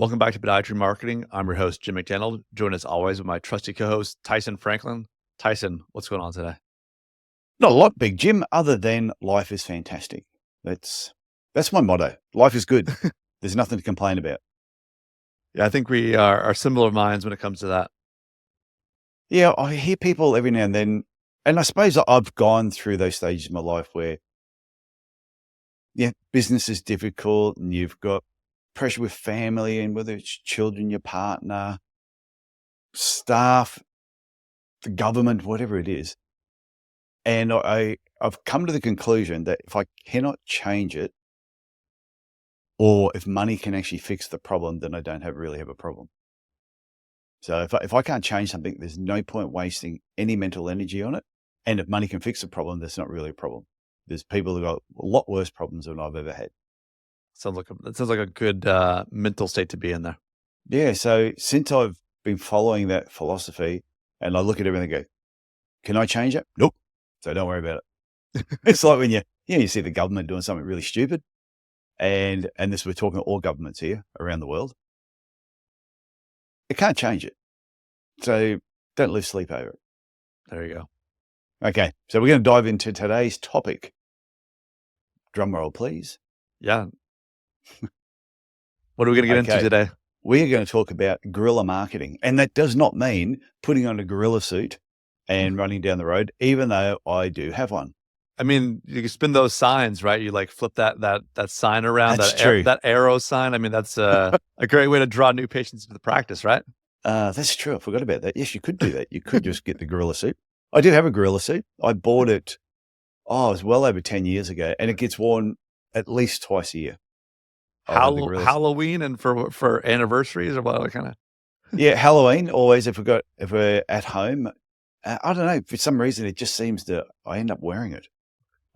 Welcome back to Podiatry Marketing. I'm your host, Jim McDannald, joined as always with my trusty co-host, Tyson Franklin. Tyson, what's going on today? Not a lot, Big Jim, other than life is fantastic. That's my motto. Life is good. There's nothing to complain about. Yeah, I think we are similar minds when it comes to that. Yeah, I hear people every now and then, and I suppose I've gone through those stages in my life where, business is difficult and you've got pressure with family and whether it's children, your partner, staff, the government, whatever it is. And I've come to the conclusion that if I cannot change it, or if money can actually fix the problem, then I don't really have a problem. So if I can't change something, there's no point wasting any mental energy on it. And if money can fix the problem, that's not really a problem. There's people who got a lot worse problems than I've ever had. That sounds like a good mental state to be in there. Yeah. So since I've been following that philosophy, and I look at everything and go, can I change it? Nope. So don't worry about it. It's like when you see the government doing something really stupid, and this, we're talking all governments here around the world. It can't change it. So don't lose sleep over it. There you go. Okay. So we're going to dive into today's topic. Drum roll, please. Yeah. What are we going to get into today? We are going to talk about guerrilla marketing. And that does not mean putting on a gorilla suit and running down the road, even though I do have one. I mean, you can spin those signs, right? You like flip that sign around, That's true. That arrow sign. I mean, that's a great way to draw new patients into the practice, right? That's true. I forgot about that. Yes, you could do that. You could just get the gorilla suit. I do have a gorilla suit. I bought it, it was well over 10 years ago, and it gets worn at least twice a year. Halloween and for anniversaries or what kind of? Yeah, Halloween always. If we're at home, I don't know, for some reason it just seems that I end up wearing it.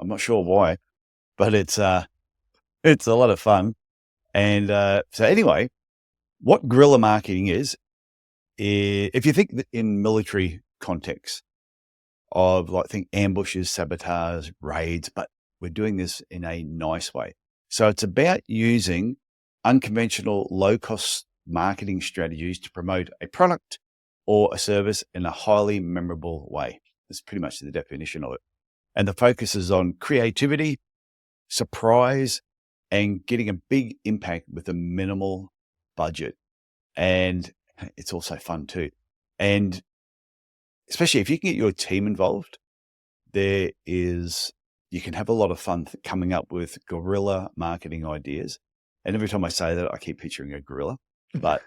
I'm not sure why, but it's a lot of fun. And so anyway, what guerrilla marketing is if you think in military context of think ambushes, sabotage, raids, but we're doing this in a nice way. So it's about using unconventional, low-cost marketing strategies to promote a product or a service in a highly memorable way. That's pretty much the definition of it. And the focus is on creativity, surprise, and getting a big impact with a minimal budget. And it's also fun too. And especially if you can get your team involved, you can have a lot of fun coming up with guerrilla marketing ideas. And every time I say that, I keep picturing a gorilla, but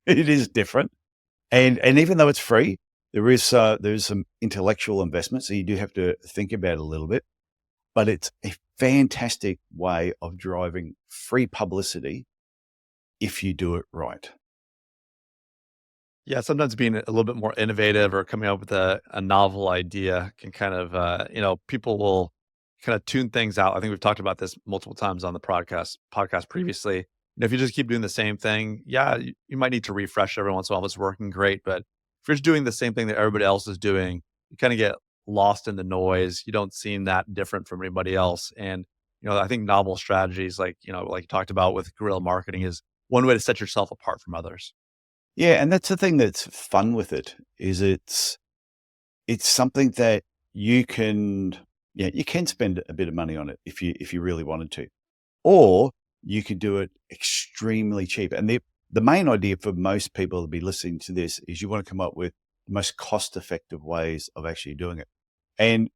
it is different. And even though it's free, there is some intellectual investment. So you do have to think about it a little bit, but it's a fantastic way of driving free publicity if you do it right. Yeah, sometimes being a little bit more innovative or coming up with a novel idea can kind of, people will kind of tune things out. I think we've talked about this multiple times on the podcast previously. If you just keep doing the same thing, you might need to refresh every once in a while. It's working great, but if you're just doing the same thing that everybody else is doing, you kind of get lost in the noise. You don't seem that different from anybody else. And, I think novel strategies like you talked about with guerrilla marketing is one way to set yourself apart from others. Yeah, and that's the thing that's fun with it, is it's something that you can spend a bit of money on it if you really wanted to, or you could do it extremely cheap. And the main idea for most people to be listening to this is you want to come up with the most cost-effective ways of actually doing it. And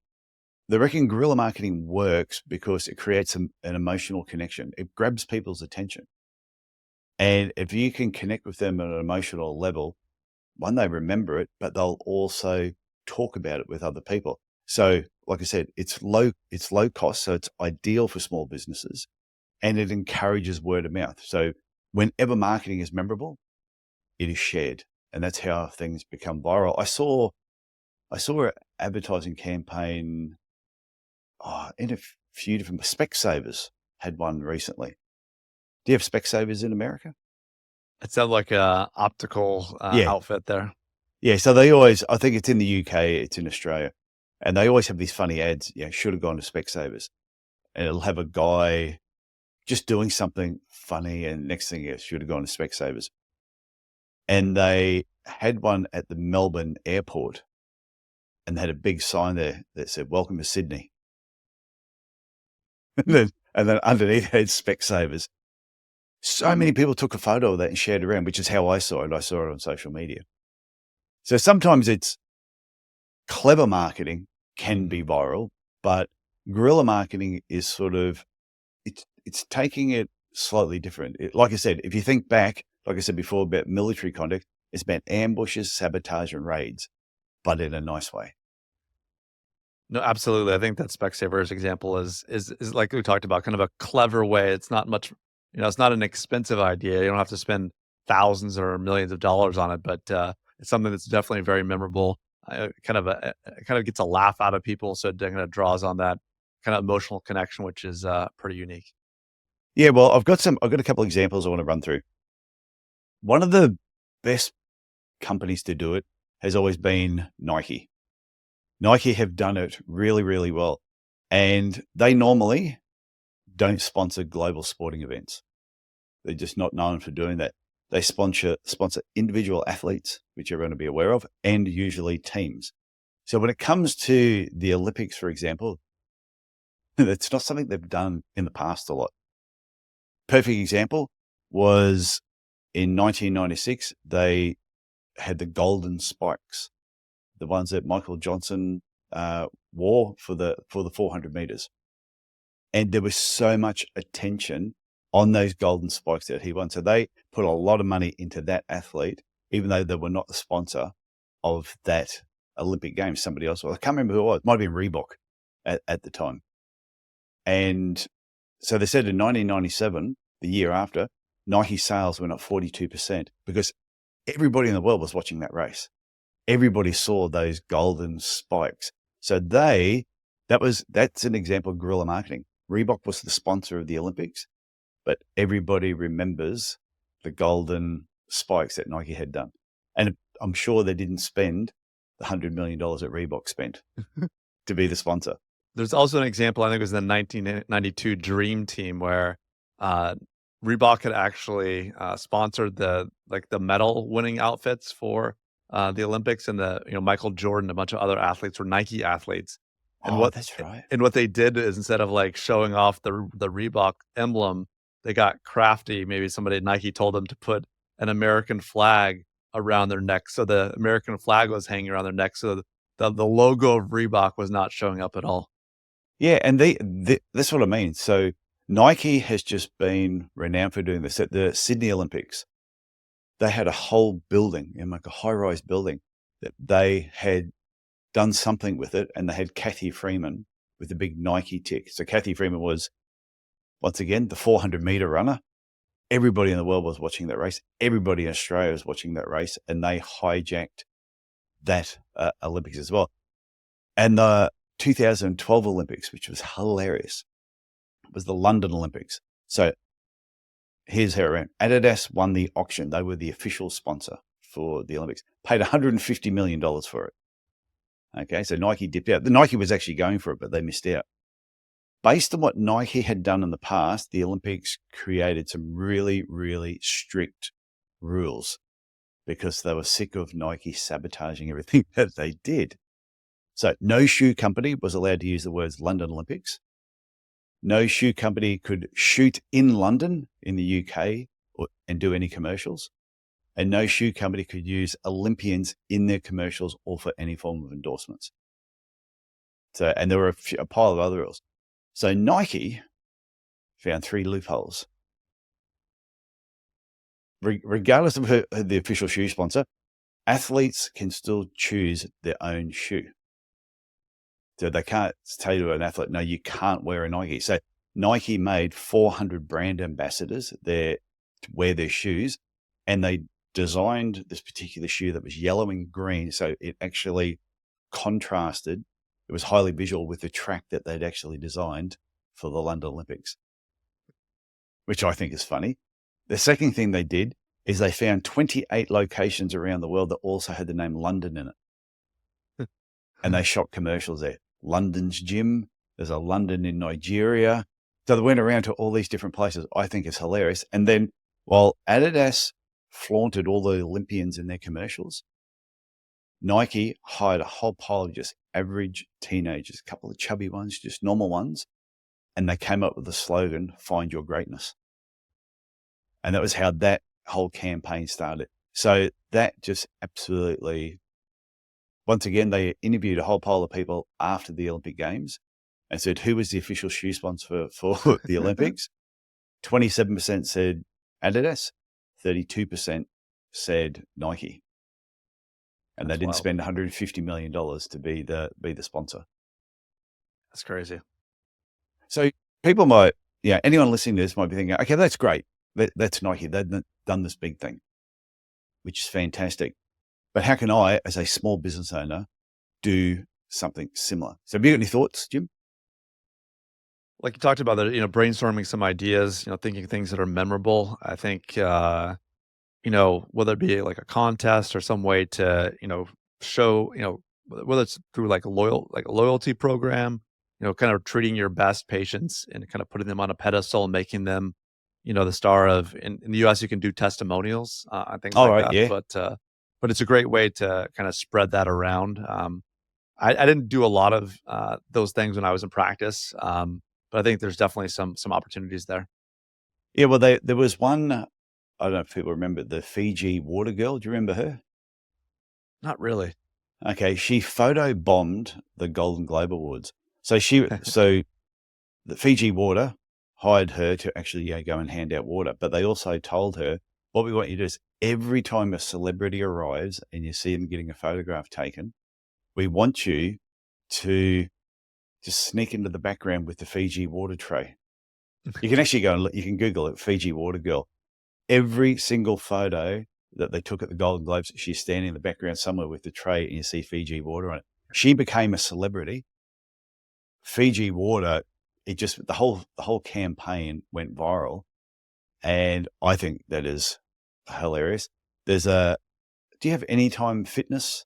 the reckon guerrilla marketing works because it creates an emotional connection. It grabs people's attention. And if you can connect with them at an emotional level, one, they remember it, but they'll also talk about it with other people. So like I said, it's low cost. So it's ideal for small businesses, and it encourages word of mouth. So whenever marketing is memorable, it is shared. And that's how things become viral. I saw an advertising campaign in a few different, Specsavers had one recently. Do you have Specsavers in America? It sounds like a optical outfit there. Yeah. So they always, I think it's in the UK, it's in Australia, and they always have these funny ads. Should have gone to Specsavers, and it'll have a guy just doing something funny, and next thing is she would have gone to Specsavers. And they had one at the Melbourne airport, and they had a big sign there that said, "Welcome to Sydney." And then underneath it had Specsavers. So many people took a photo of that and shared it around, which is how I saw it. I saw it on social media. So sometimes it's clever marketing can be viral, but guerrilla marketing is sort of, it's taking it slightly different. Like I said, if you think back, like I said before about military conduct, it's about ambushes, sabotage, and raids, but in a nice way. No, absolutely. I think that Specsavers example is like we talked about, kind of a clever way. It's not much, it's not an expensive idea. You don't have to spend thousands or millions of dollars on it, but it's something that's definitely very memorable. It kind of gets a laugh out of people, so it kind of draws on that kind of emotional connection, which is pretty unique. Yeah, well, I've got a couple examples I want to run through. One of the best companies to do it has always been Nike. Nike have done it really, really well. And they normally don't sponsor global sporting events. They're just not known for doing that. They sponsor individual athletes, which everyone will be aware of, and usually teams. So when it comes to the Olympics, for example, it's not something they've done in the past a lot. Perfect example was in 1996, they had the golden spikes, the ones that Michael Johnson wore for the 400 meters. And there was so much attention on those golden spikes that he won. So they put a lot of money into that athlete, even though they were not the sponsor of that Olympic Games. Somebody else was. I can't remember who it was. It might have been Reebok at the time. And so they said in 1997, the year after, Nike sales went up 42% because everybody in the world was watching that race. Everybody saw those golden spikes. So that's an example of guerrilla marketing. Reebok was the sponsor of the Olympics, but everybody remembers the golden spikes that Nike had done. And I'm sure they didn't spend the $100 million that Reebok spent to be the sponsor. There's also an example, I think it was the 1992 Dream Team, where Reebok had actually sponsored the medal winning outfits for the Olympics, and Michael Jordan, a bunch of other athletes were Nike athletes. And Oh, that's right. what they did is, instead of like showing off the Reebok emblem, they got crafty. Maybe somebody at Nike told them to put an American flag around their neck, so the American flag was hanging around their neck, so the logo of Reebok was not showing up at all. Yeah, and that's what I mean. So Nike has just been renowned for doing this. At the Sydney Olympics, they had a whole building, like a high-rise building, that they had done something with it, and they had Kathy Freeman with a big Nike tick. So Kathy Freeman was, once again, the 400-meter runner. Everybody in the world was watching that race. Everybody in Australia was watching that race, and they hijacked that Olympics as well. And the 2012 Olympics, which was hilarious, was the London Olympics. So here's how it ran. Adidas won the auction. They were the official sponsor for the Olympics. Paid $150 million for it. Okay, so Nike dipped out. The Nike was actually going for it, but they missed out. Based on what Nike had done in the past, the Olympics created some really, really strict rules because they were sick of Nike sabotaging everything that they did. So no shoe company was allowed to use the words London Olympics. No shoe company could shoot in London in the UK and do any commercials. And no shoe company could use Olympians in their commercials or for any form of endorsements. So, and there were a pile of other rules. So Nike found 3 loopholes. Regardless of the official shoe sponsor, athletes can still choose their own shoe. So they can't say to an athlete, no, you can't wear a Nike. So Nike made 400 brand ambassadors there to wear their shoes, and they designed this particular shoe that was yellow and green. So it actually contrasted. It was highly visual with the track that they'd actually designed for the London Olympics, which I think is funny. The second thing they did is they found 28 locations around the world that also had the name London in it. And they shot commercials there. London's gym. There's a London in Nigeria. So they went around to all these different places. I think it's hilarious. And then while Adidas flaunted all the Olympians in their commercials, Nike hired a whole pile of just average teenagers, a couple of chubby ones, just normal ones, and they came up with the slogan, "Find Your Greatness." And that was how that whole campaign started. So that just absolutely, once again, they interviewed a whole pile of people after the Olympic Games and said, who was the official shoe sponsor for the Olympics? 27% said Adidas, 32% said Nike. And That's they didn't wild. spend $150 million to be the sponsor. That's crazy. So people might, anyone listening to this might be thinking, okay, that's great. That's Nike. They've done this big thing, which is fantastic. But how can I, as a small business owner, do something similar? So have you got any thoughts, Jim? Like you talked about, that, brainstorming some ideas, thinking things that are memorable. I think, whether it be like a contest or some way to, show, whether it's through like a loyalty program, kind of treating your best patients and kind of putting them on a pedestal and making them, the star of, in the US, you can do testimonials, and things All like right. that. Yeah. But it's a great way to kind of spread that around. I didn't do a lot of those things when I was in practice. But I think there's definitely some opportunities there. Yeah. Well, there was one, I don't know if people remember the Fiji Water Girl. Do you remember her? Not really. Okay. She photobombed the Golden Globe Awards. So the Fiji Water hired her to actually go and hand out water, but they also told her, what we want you to do is every time a celebrity arrives and you see them getting a photograph taken, we want you to just sneak into the background with the Fiji water tray. You can actually go and look, you can Google it, Fiji Water Girl. Every single photo that they took at the Golden Globes, she's standing in the background somewhere with the tray and you see Fiji water on it. She became a celebrity. Fiji Water, the whole campaign went viral. And I think that is hilarious. Do you have Anytime Fitness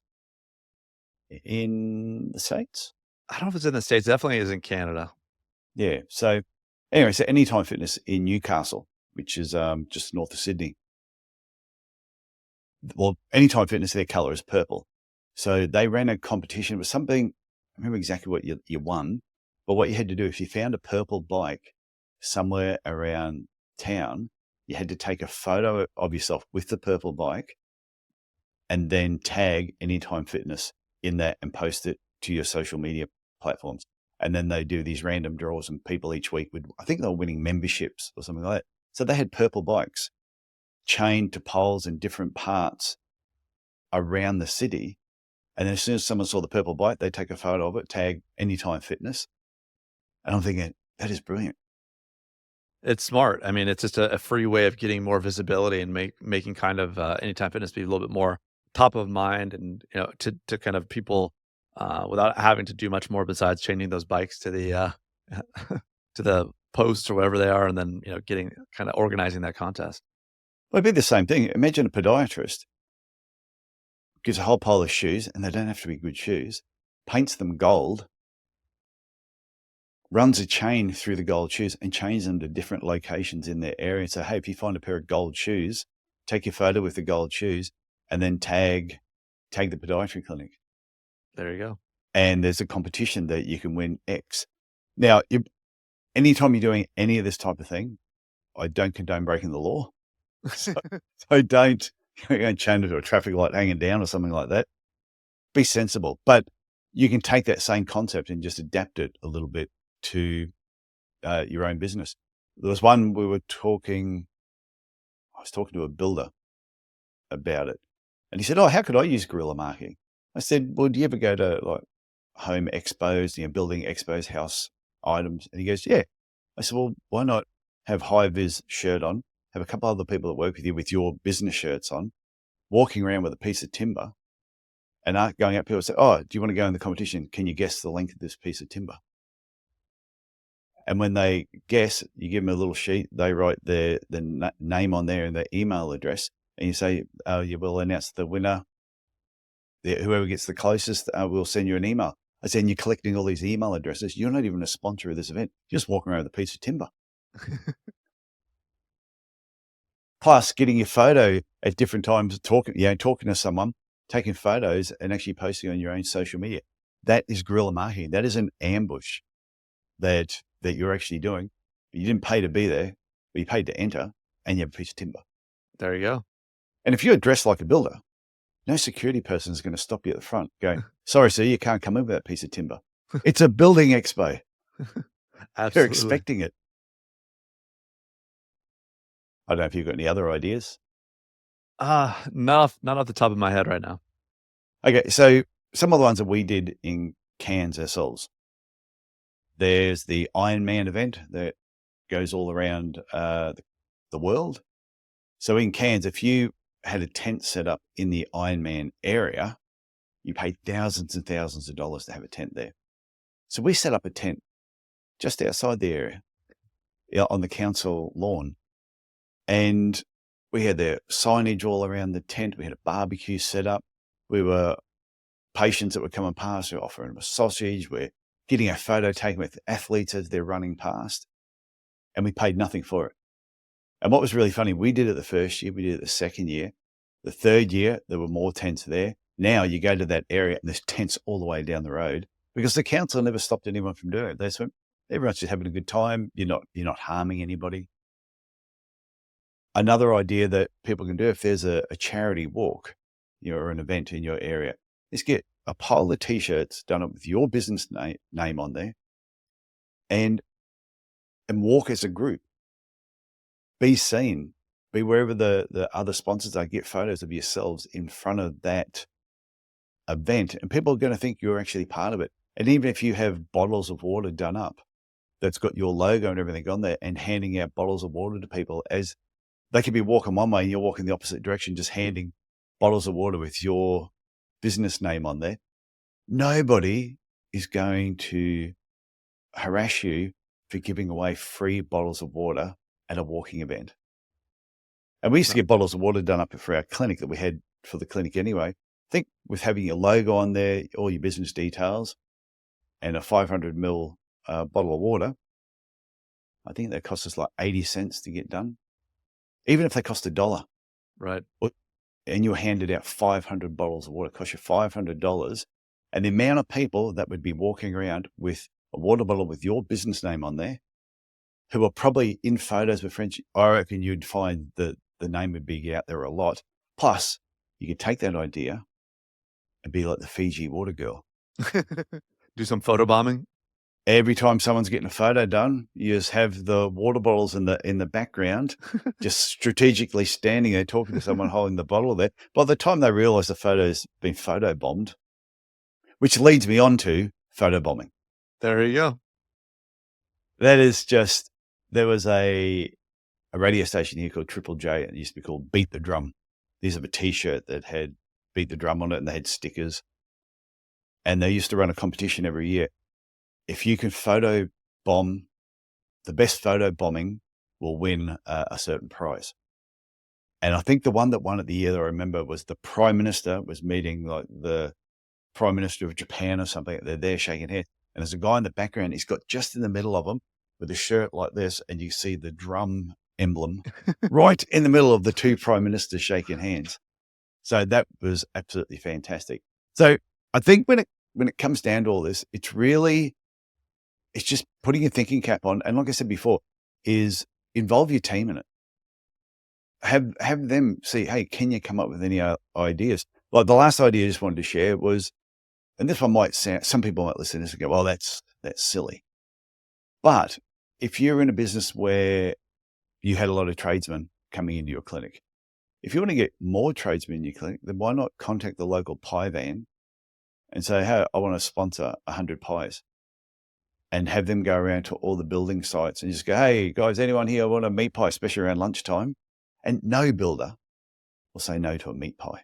in the States? I don't know if it's in the States. Definitely is in Canada. Yeah. So anyway, so Anytime Fitness in Newcastle, which is just north of Sydney. Well, Anytime Fitness, their color is purple. So they ran a competition with something, I remember exactly what you won, but what you had to do, if you found a purple bike somewhere around town, you had to take a photo of yourself with the purple bike and then tag Anytime Fitness in that and post it to your social media platforms. And then they do these random draws and people each week I think they were winning memberships or something like that. So they had purple bikes chained to poles in different parts around the city. And then as soon as someone saw the purple bike, they'd take a photo of it, tag Anytime Fitness. And I'm thinking, that is brilliant. It's smart. I mean, it's just a free way of getting more visibility and making kind of Anytime Fitness be a little bit more top of mind, and to kind of people without having to do much more besides changing those bikes to the to the posts or whatever they are, and then getting kind of organizing that contest. Well, it'd be the same thing. Imagine a podiatrist gives a whole pile of shoes, and they don't have to be good shoes, paints them gold, runs a chain through the gold shoes and chains them to different locations in their area. So, hey, if you find a pair of gold shoes, take your photo with the gold shoes and then tag the podiatry clinic. There you go. And there's a competition that you can win X. Now, anytime you're doing any of this type of thing, I don't condone breaking the law. So don't chain it to a traffic light hanging down or something like that. Be sensible. But you can take that same concept and just adapt it a little bit to your own business. There was one I was talking to a builder about it. And he said, oh, how could I use guerrilla marketing? I said, well, do you ever go to like home expos, building expos, house items? And he goes, yeah. I said, well, why not have high vis shirt on, have a couple other people that work with you with your business shirts on, walking around with a piece of timber and going up, people say, oh, do you want to go in the competition? Can you guess the length of this piece of timber? And when they guess, you give them a little sheet, they write the name on there and their email address. And you say, you will announce the winner. Whoever gets the closest, we'll send you an email. I said, and you're collecting all these email addresses. You're not even a sponsor of this event. You're just walking around with a piece of timber. Plus, getting your photo at different times, talking to someone, taking photos and actually posting on your own social media. That is guerrilla marketing. That is an ambush that you're actually doing. You didn't pay to be there, but you paid to enter, and you have a piece of timber. There you go. And if you're dressed like a builder, no security person is going to stop you at the front going, sorry, sir, you can't come in with that piece of timber. It's a building expo. Absolutely. They're expecting it. I don't know if you've got any other ideas. No, not off the top of my head right now. Okay, so some of the ones that we did in Cairns ourselves. There's the Ironman event that goes all around the world. So in Cairns, if you had a tent set up in the Ironman area, you paid thousands and thousands of dollars to have a tent there. So we set up a tent just outside the area on the council lawn. And we had the signage all around the tent. We had a barbecue set up. We were patients that were coming past. We were offering them a sausage. We're getting a photo taken with athletes as they're running past. And we paid nothing for it. And what was really funny, we did it the first year. We did it the second year. The third year, there were more tents there. Now you go to that area and there's tents all the way down the road because the council never stopped anyone from doing it. They said, everyone's just having a good time. You're not harming anybody. Another idea that people can do if there's a charity walk, or an event in your area, is get a pile of t-shirts done up with your business name on there and walk as a group. Be seen. Be wherever the other sponsors are. Get photos of yourselves in front of that event, and people are going to think you're actually part of it. And even if you have bottles of water done up that's got your logo and everything on there, and handing out bottles of water to people as they could be walking one way and you're walking the opposite direction, just handing bottles of water with your business name on there. Nobody is going to harass you for giving away free bottles of water at a walking event. And we used to get bottles of water done up for our clinic that we had for the clinic anyway. I think with having your logo on there, all your business details, and a 500 ml bottle of water, I think that cost us like 80 cents to get done. Even if they cost $1. Right. And you handed out 500 bottles of water, it cost you $500. And the amount of people that would be walking around with a water bottle with your business name on there, who are probably in photos with friends, I reckon you'd find that the name would be out there a lot. Plus, you could take that idea and be like the Fiji Water Girl. Do some photobombing. Every time someone's getting a photo done, you just have the water bottles in the background, just strategically standing there talking to someone holding the bottle there. By the time they realize the photo's been photobombed, which leads me on to photobombing. There you go. That is just, there was a radio station here called Triple J, and it used to be called Beat the Drum. These have a t-shirt that had Beat the Drum on it, and they had stickers. And they used to run a competition every year. If you can photo bomb, the best photo bombing will win a certain prize. And I think the one that won at the year that I remember was the Prime Minister was meeting like the Prime Minister of Japan or something. They're there shaking hands. And there's a guy in the background. He's got just in the middle of them with a shirt like this. And you see the drum emblem right in the middle of the two Prime Ministers shaking hands. So that was absolutely fantastic. So I think when it comes down to all this, it's just putting your thinking cap on. And like I said before, is involve your team in it. Have them see, hey, can you come up with any ideas? Like the last idea I just wanted to share was, and this one might sound, some people might listen to this and go, well, that's silly. But if you're in a business where you had a lot of tradesmen coming into your clinic, if you want to get more tradesmen in your clinic, then why not contact the local pie van and say, hey, I want to sponsor 100 pies, and have them go around to all the building sites and just go, hey, guys, anyone here want a meat pie, especially around lunchtime? And no builder will say no to a meat pie.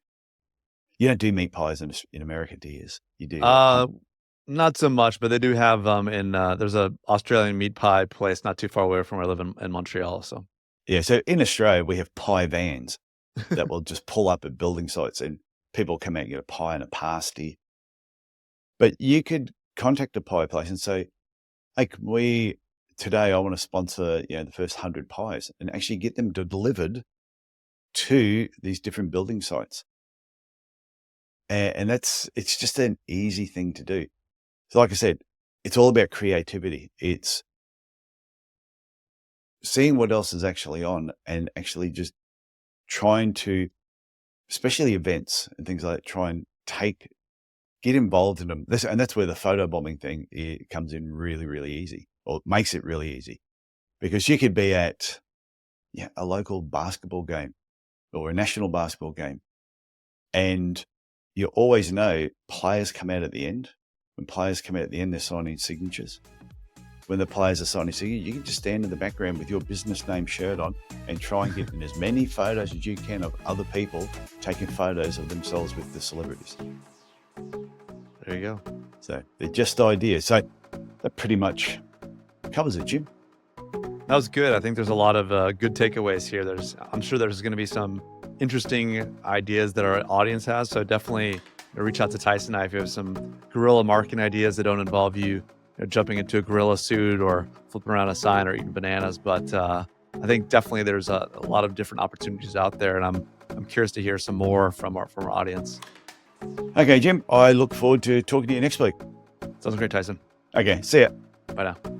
You don't do meat pies in America, do you? You do? Not so much, but they do have there's a Australian meat pie place not too far away from where I live in Montreal. So yeah, so in Australia, we have pie vans that will just pull up at building sites and people come out and get a pie and a pasty. But you could contact a pie place and say, hey, today I want to sponsor, the first 100 pies and actually get them delivered to these different building sites. And it's just an easy thing to do. So like I said, it's all about creativity. It's seeing what else is actually on and actually just trying to, especially events and things like that, try and get involved in them. And that's where the photobombing thing comes in really, really easy, or makes it really easy, because you could be at a local basketball game or a national basketball game, and you always know players come out at the end. When players come out at the end, they're signing signatures. When the players are signing signatures, you can just stand in the background with your business name shirt on and try and get in as many photos as you can of other people taking photos of themselves with the celebrities. There you go. So they're just ideas. So that pretty much covers it, Jim. That was good. I think there's a lot of good takeaways here. I'm sure there's going to be some interesting ideas that our audience has. So definitely reach out to Tyson and I if you have some guerrilla marketing ideas that don't involve you jumping into a gorilla suit or flipping around a sign or eating bananas. But I think definitely there's a lot of different opportunities out there, and I'm curious to hear some more from our audience. Okay, Jim, I look forward to talking to you next week. Sounds great, Tyson. Okay, see ya. Bye now.